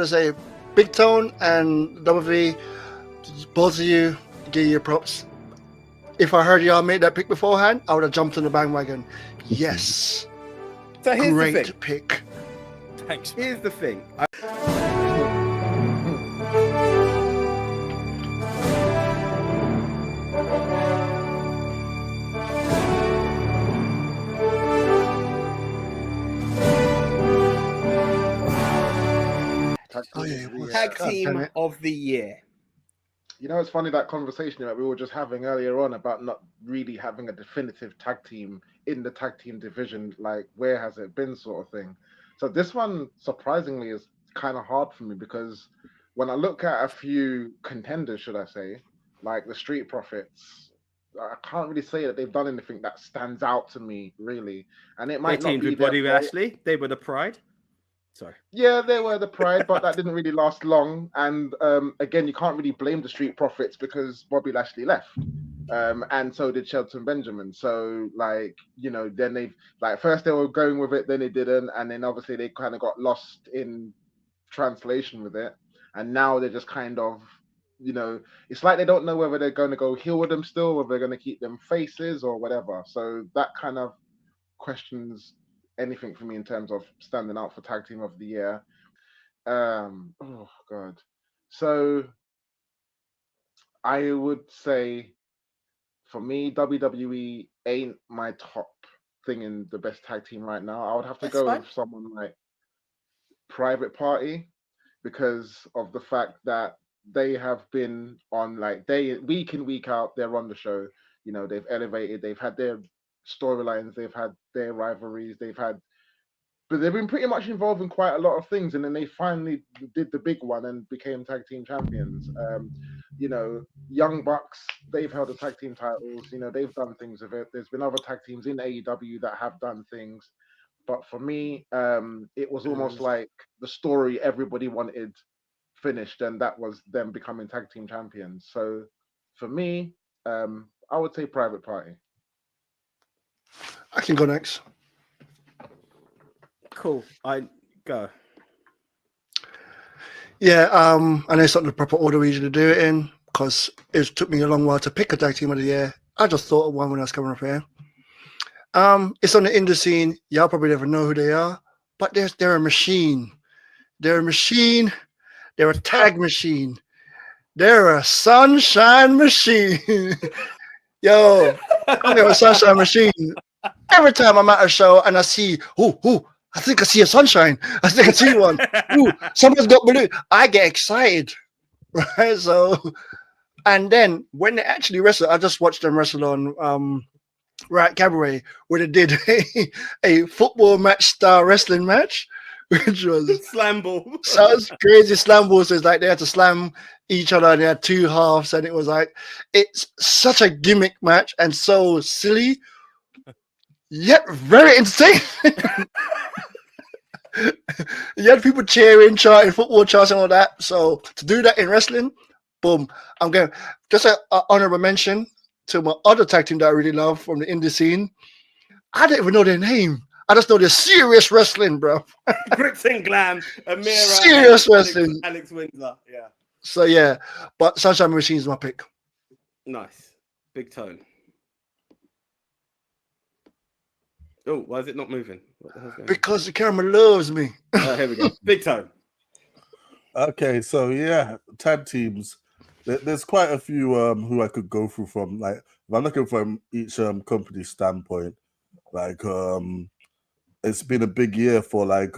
to say, Big Tone and Double V, both of you, give you your props. If I heard y'all make that pick beforehand, I would have jumped on the bandwagon. Yes. So here's the thing. Great pick. Thanks. Here's the thing. Tag team of the year. You know, it's funny that conversation that we were just having earlier on about not really having a definitive tag team in the tag team division, like where has it been, sort of thing. So this one, surprisingly, is kind of hard for me because when I look at a few contenders, should I say, like the Street Profits, I can't really say that they've done anything that stands out to me, really. And it might they not be with Bobby Lashley. They were the Pride. Sorry. Yeah, they were the Pride, but that didn't really last long. And again, you can't really blame the Street Profits because Bobby Lashley left. And so did Shelton Benjamin. So, like, you know, then they've, like, first they were going with it, then they didn't. And then obviously they kind of got lost in translation with it. And now they're just kind of, you know, it's like they don't know whether they're going to go heel with them still, or they're going to keep them faces or whatever. So that kind of questions anything for me in terms of standing out for tag team of the year. Oh god. So I would say for me, WWE ain't my top thing in the best tag team right now. I would have to go with someone like Private Party because of the fact that they have been on, like, they week in, week out, they're on the show. You know, they've elevated, they've had their storylines, they've had their rivalries, but they've been pretty much involved in quite a lot of things, and then they finally did the big one and became tag team champions. You know, Young Bucks, they've held the tag team titles. You know, they've done things with it. There's been other tag teams in AEW that have done things, but for me, it was almost like the story everybody wanted finished, and that was them becoming tag team champions. So for me, I would say Private Party. I can go next. Cool. I go. Yeah, I know it's not the proper order we usually do it in because it took me a long while to pick a tag team of the year. I just thought of one when I was coming up here. It's on the indie scene. Y'all probably never know who they are, but they're a machine. They're a machine. They're a tag machine. They're a sunshine machine. Yo, I'm a sunshine machine. Every time I'm at a show and I see, I think I see a sunshine. I think I see one. Ooh, someone's got blue. I get excited, right? So, and then when they actually wrestle, I just watched them wrestle on Riot Cabaret, where they did a football match style wrestling match, which was slam ball. Sounds crazy. Slam balls. So it's like they had to slam each other, and they had two halves, and it was like it's such a gimmick match and so silly, yet very entertaining. You had people cheering, chanting, football chants, and all that. So to do that in wrestling, boom! I'm going just an honorable mention to my other tag team that I really love from the indie scene. I don't even know their name. I just know they're serious wrestling, bro. Grits and Glam, Amira, serious wrestling. Alex Windsor, yeah. So yeah, but Sunshine Machine is my pick. Nice, Big Tone. Oh, why is it not moving? What the hell's going on? Because the camera loves me. Oh, here we go. Big Tone. Okay, so yeah, tag teams. There's quite a few who I could go through from. Like, if I'm looking from each company standpoint, like it's been a big year for like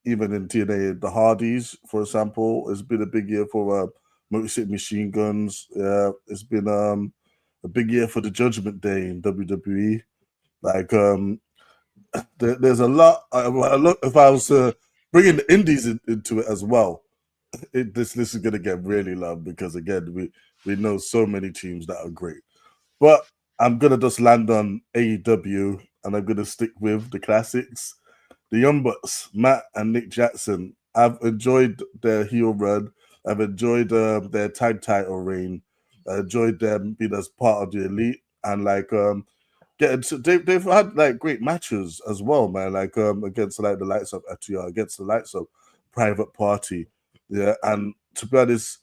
even in TNA, the Hardys, for example. It's been a big year for Motor City Machine Guns. Yeah, it's been a big year for the Judgment Day in WWE. Like there's a lot. If I was bringing the indies into it as well, this is going to get really loved because again we know so many teams that are great. But I'm gonna just land on AEW and I'm gonna stick with the classics. The Young Bucks, Matt and Nick Jackson. I've enjoyed their heel run. I've enjoyed their tag title reign. I enjoyed them being as part of the Elite and like they've had like great matches as well, man. Like against like the likes of Atuya, against the likes of Private Party. Yeah, and to be honest,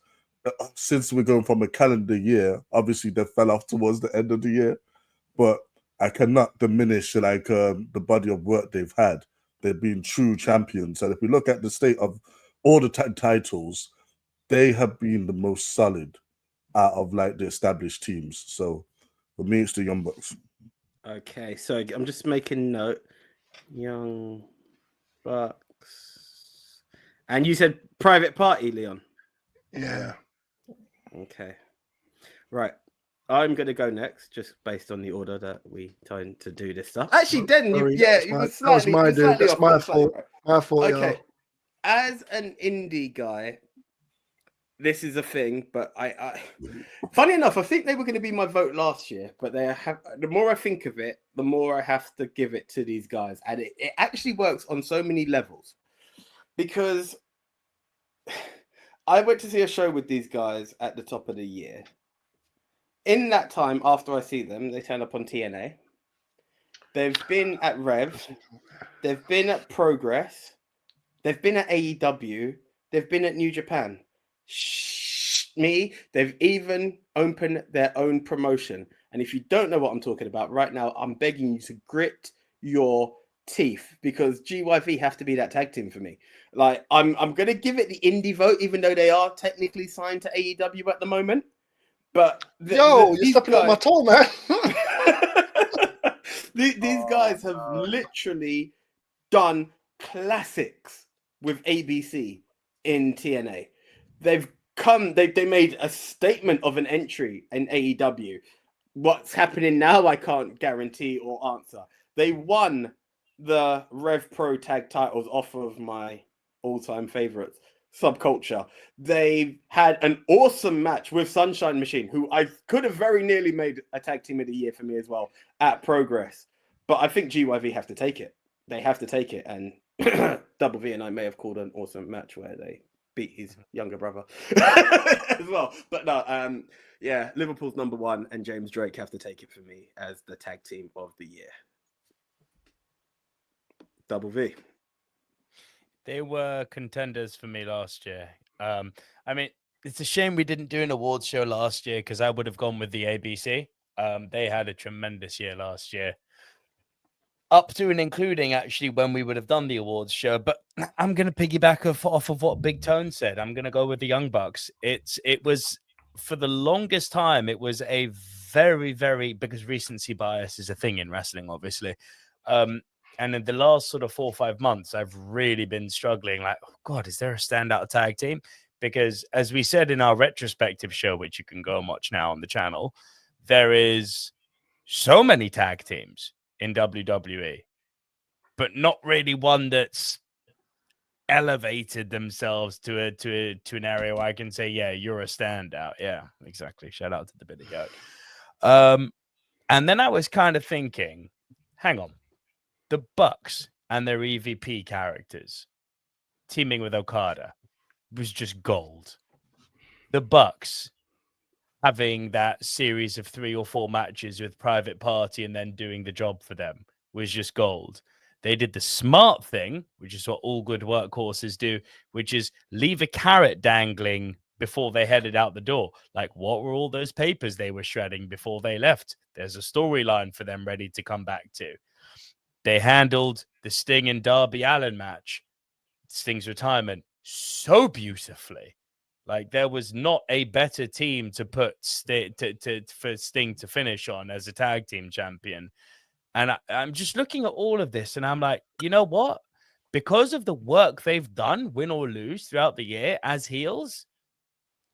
since we're going from a calendar year, obviously they fell off towards the end of the year, but I cannot diminish the body of work they've had. They've been true champions, and if we look at the state of all the titles, they have been the most solid out of like the established teams. So for me, it's the Young Bucks. Okay, so I'm just making note. Young Bucks. And you said Private Party, Leon? Yeah. Okay. Right. I'm going to go next, just based on the order that we tend to do this stuff. Actually, Den, you were slightly, That's my fault. Right. My fault, Okay. y'all. As an indie guy, this is a thing, but I funny enough, I think they were going to be my vote last year, but the more I think of it, the more I have to give it to these guys. And it actually works on so many levels, because I went to see a show with these guys at the top of the year. In that time, after I see them, they turn up on TNA. They've been at Rev. They've been at Progress. They've been at AEW. They've been at New Japan. They've even opened their own promotion. And if you don't know what I'm talking about right now, I'm begging you to grit your teeth, because GYV have to be that tag team for me. Like, I'm going to give it the indie vote, even though they are technically signed to AEW at the moment. But you're stepping on my toe, man. These guys have literally done classics with ABC in TNA. They made a statement of an entry in AEW. What's happening now, I can't guarantee or answer. They won the Rev Pro tag titles off of my all-time favorites, Subculture. They had an awesome match with Sunshine Machine, who I could have very nearly made a tag team of the year for me as well at Progress. But I think GYV have to take it. They have to take it. And Double V and I may have called an awesome match where they beat his younger brother as well. But no, yeah, Liverpool's number one, and James Drake have to take it for me as the tag team of the year. Double V. They were contenders for me last year. I mean, it's a shame we didn't do an awards show last year, because I would have gone with the ABC. They had a tremendous year last year, up to and including actually when we would have done the awards show. But I'm going to piggyback off of what Big Tone said. I'm going to go with the Young Bucks. It was, for the longest time, it was a very, very, because recency bias is a thing in wrestling, obviously. And in the last sort of 4 or 5 months, I've really been struggling. Like, oh God, is there a standout tag team? Because as we said in our retrospective show, which you can go and watch now on the channel, there is so many tag teams in WWE, but not really one that's elevated themselves to an area where I can say, yeah, you're a standout. Yeah, exactly. Shout out to the Billy Goat. And then I was kind of thinking, hang on. The Bucks and their EVP characters teaming with Okada was just gold. The Bucks having that series of 3 or 4 matches with Private Party and then doing the job for them was just gold. They did the smart thing, which is what all good workhorses do, which is leave a carrot dangling before they headed out the door. Like, what were all those papers they were shredding before they left? There's a storyline for them ready to come back to. They handled the Sting and Darby Allin match, Sting's retirement, so beautifully. Like, there was not a better team to put for Sting to finish on as a tag team champion. And I'm just looking at all of this, and I'm like, you know what? Because of the work they've done, win or lose, throughout the year as heels,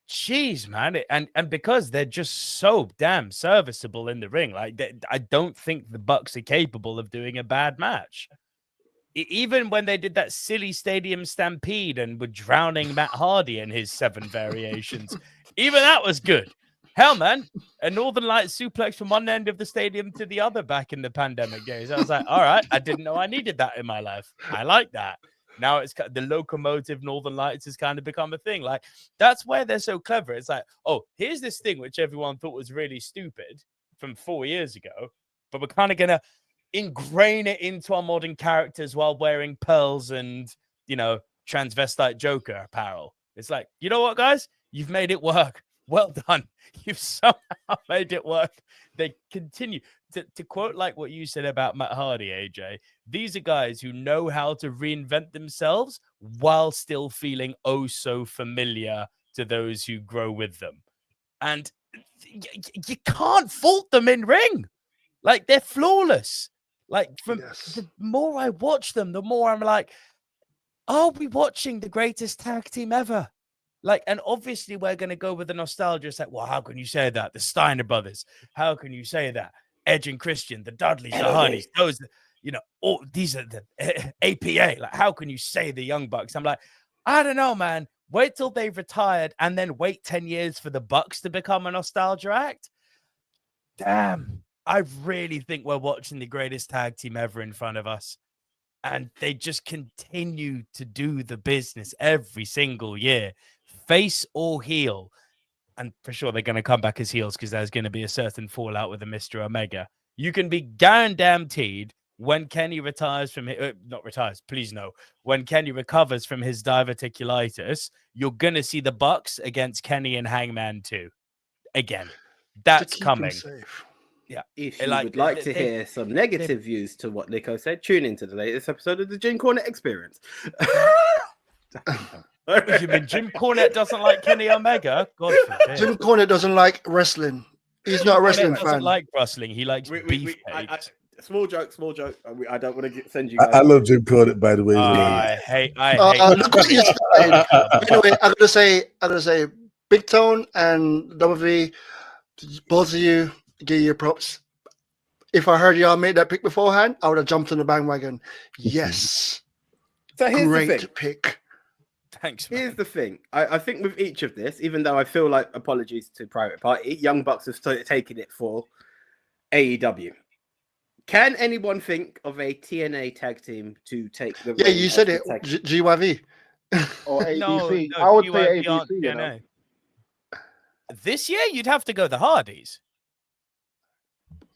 jeez, man. And because they're just so damn serviceable in the ring, like, I don't think the Bucks are capable of doing a bad match. Even when they did that silly stadium stampede and were drowning Matt Hardy in his 7 variations, even that was good. Hell, man, a Northern Lights suplex from one end of the stadium to the other back in the pandemic days. I was like, all right, I didn't know I needed that in my life. I like that. Now it's the locomotive Northern Lights has kind of become a thing. Like, that's where they're so clever. It's like, oh, here's this thing which everyone thought was really stupid from 4 years ago, but we're kind of going to ingrain it into our modern characters while wearing pearls and, you know, transvestite Joker apparel. It's like, you know what, guys? You've made it work. Well done. You've somehow made it work. They continue to quote like what you said about Matt Hardy, AJ. These are guys who know how to reinvent themselves while still feeling oh so familiar to those who grow with them. And you can't fault them in ring. Like, they're flawless. Like, from the more I watch them, the more I'm like, are we watching the greatest tag team ever? Like, and obviously we're going to go with the nostalgia. It's like, well, how can you say that? The Steiner brothers. How can you say that? Edge and Christian, the Dudleys, the Hardys, those, you know, all these are the APA. Like, how can you say the Young Bucks? I'm like, I don't know, man. Wait till they've retired and then wait 10 years for the Bucks to become a nostalgia act. Damn. I really think we're watching the greatest tag team ever in front of us. And they just continue to do the business every single year, face or heel. And for sure, they're going to come back as heels because there's going to be a certain fallout with a Mr. Omega. You can be guaranteed when Kenny retires from not retires, please no. When Kenny recovers from his diverticulitis, you're going to see the Bucks against Kenny and Hangman 2 again. That's coming. Yeah. If you would like to hear some negative views to what Nico said, tune into the latest episode of the Jim Cornette Experience. You mean Jim Cornette doesn't like Kenny Omega? God forbid. Jim Cornette doesn't like wrestling. He's not a wrestling fan. Doesn't like wrestling. He likes beef. Small joke. I don't want to send you. I love Jim Cornette, by the way. I hate. Anyway, I'm gonna say, Big Tone and WV, both of you, give you props. If I heard y'all make that pick beforehand, I would have jumped on the bandwagon. Yes. So here's great the thing. Pick. Thanks, man. Here's the thing. I think with each of this, even though I feel like, apologies to Private Party, Young Bucks have taken it for AEW. Can anyone think of a TNA tag team to take the? Yeah, you said it. GYV or ABC. No, I would GYV say aren't ABC. You know? TNA. This year, you'd have to go the Hardys.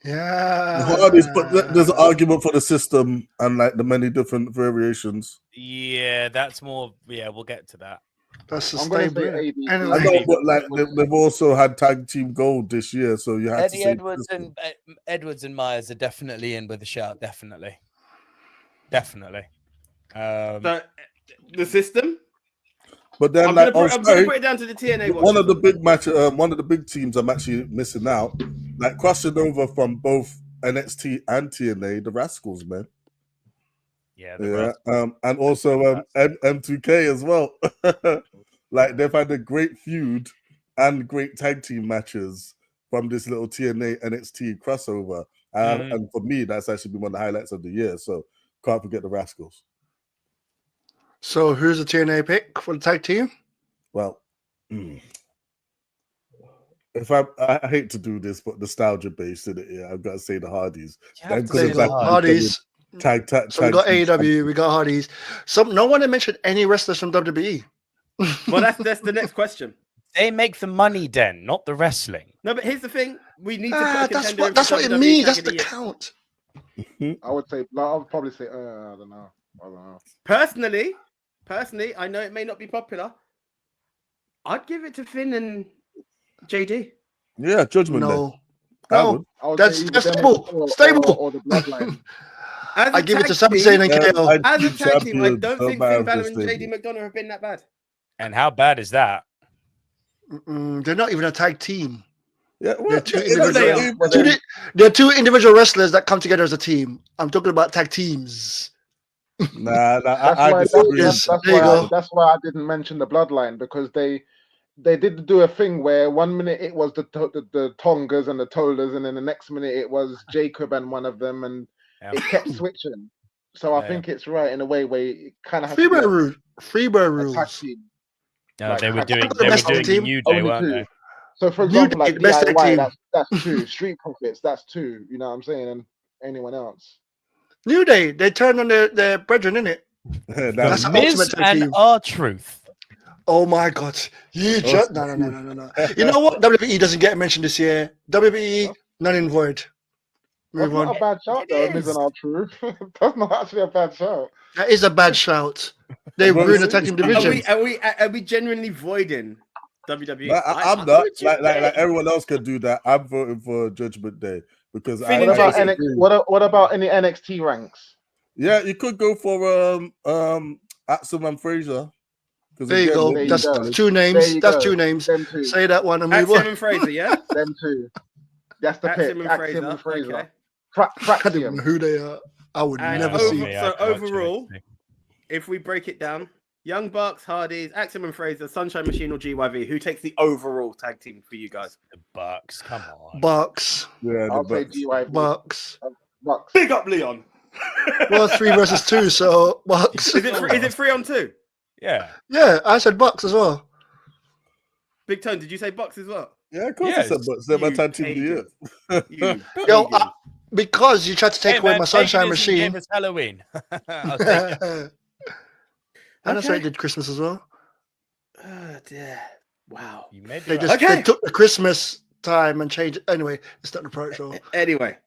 Yeah. The Hardys, but there's an argument for the system and like the many different variations. Yeah, that's more. Yeah, we'll get to that. That's the I'm going to stable. say ABC. I know, but like they've also had tag team gold this year, so you have to say Edwards and Myers are definitely in with a shout. Definitely. So, the system. But then, I'm going to put it down to the TNA. One of the big one of the big teams I'm actually missing out, like crossing over from both NXT and TNA, the Rascals, man. Yeah. And also M2K as well. Like they've had a great feud and great tag team matches from this little TNA NXT crossover. And for me, that's actually been one of the highlights of the year. So can't forget the Rascals. So who's the TNA pick for the tag team? Well, if I hate to do this, but nostalgia based in it, yeah, I've got to say the Hardys. Hardys. Tag so we got AEW, we got Hardys. No one had mentioned any wrestlers from WWE. Well, that's the next question. They make the money, Den, not the wrestling. No, but here's the thing: we need to. That's what it means. That's the count. I would say. I would probably say. I don't know. Personally, I know it may not be popular. I'd give it to Finn and JD. Yeah, Judgment. No, that's stable. Or the Bloodline. I give it to Sami Zayn and KO. As a tag team, I don't think Finn Balor and JD McDonough have been that bad. And how bad is that? They're not even a tag team. Yeah, they're two individual wrestlers that come together as a team. I'm talking about tag teams. I disagree. That's why I didn't mention the Bloodline, because they did do a thing where 1 minute it was the Tongas and the Tolas, and then the next minute it was Jacob and one of them, and it kept switching. So I think it's right in a way where it kind of has Freebird rules. No, they were doing a New Day, weren't they? So for example, like DIY, that's two. Street Profits, that's two. You know what I'm saying? And anyone else. New Day, they turned on their brethren, innit? That's Miz and R-Truth. Oh my God! No. You know what? WWE doesn't get mentioned this year. WWE, none in void. Move not on. a bad shout, It though, is. Miz and R-Truth. That's not actually a bad shout. That is a bad shout. They Well, ruined the it's- tag team it's- division. Are we genuinely voiding WWE? I'm I not thought you like did. everyone else can do that. I'm voting for Judgment Day because Finn What and about Jay-Z. what about any NXT ranks? Yeah, you could go for Axel and Fraser. There you go. There you That's go. two There names. you That's go. two names. Them two. Say that one and move Axiom on. and Fraser, yeah? Them two. That's the pick. Axiom and Axiom and Fraser. Fraser. Okay. I don't even know Fraxium. who they are. I would And never over- see. me, I So can't watch overall, NXT. if we break it down, Young Bucks, Hardys, Axiom and Fraser, Sunshine Machine or GYV, who takes the overall tag team for you guys? The Bucks, come on. Bucks. Yeah, I'll the say Bucks. GYV. Bucks. Bucks. Big up Leon. Well, 3 versus 2, so Bucks. Is it 3 on 2? Yeah. Yeah, I said Bucks as well. Big Tone, did you say Bucks as well? Yeah, of course Yes, it's a Bucks. They're my you tag team of the year. You Yo, pagan. because you tried to take Hey, away man, my Sunshine paganism gave Machine. us Halloween. I'll take it. And that's why Okay. they did Christmas as well. Oh dear. Wow. You made They it just Okay. they took the Christmas time and changed it. Anyway, it's not the pro show. Anyway,